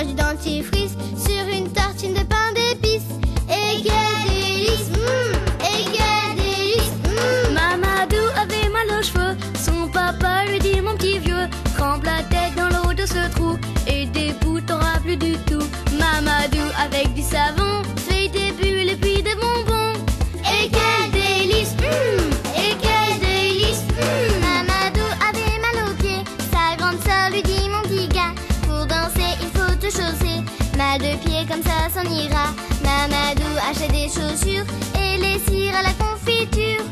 mange du dentifrice sur une tartine de pain d'épices. Et quel délice, et quel délice, Mamadou avait mal aux cheveux. Son papa lui dit, mon petit vieux, trempe la tête dans l'eau de ce trou et des bouts t'auras plus du tout. Mamadou avec du savon fait des bulles et puis des bonbons. et quel délice, et quel délice, Mamadou avait mal aux pieds. Sa grande sœur lui dit, mon petit gars, pour danser il faut te chausser. Mal de pied comme ça s'en ira. Mamadou achète des chaussures et les cire à la confiture.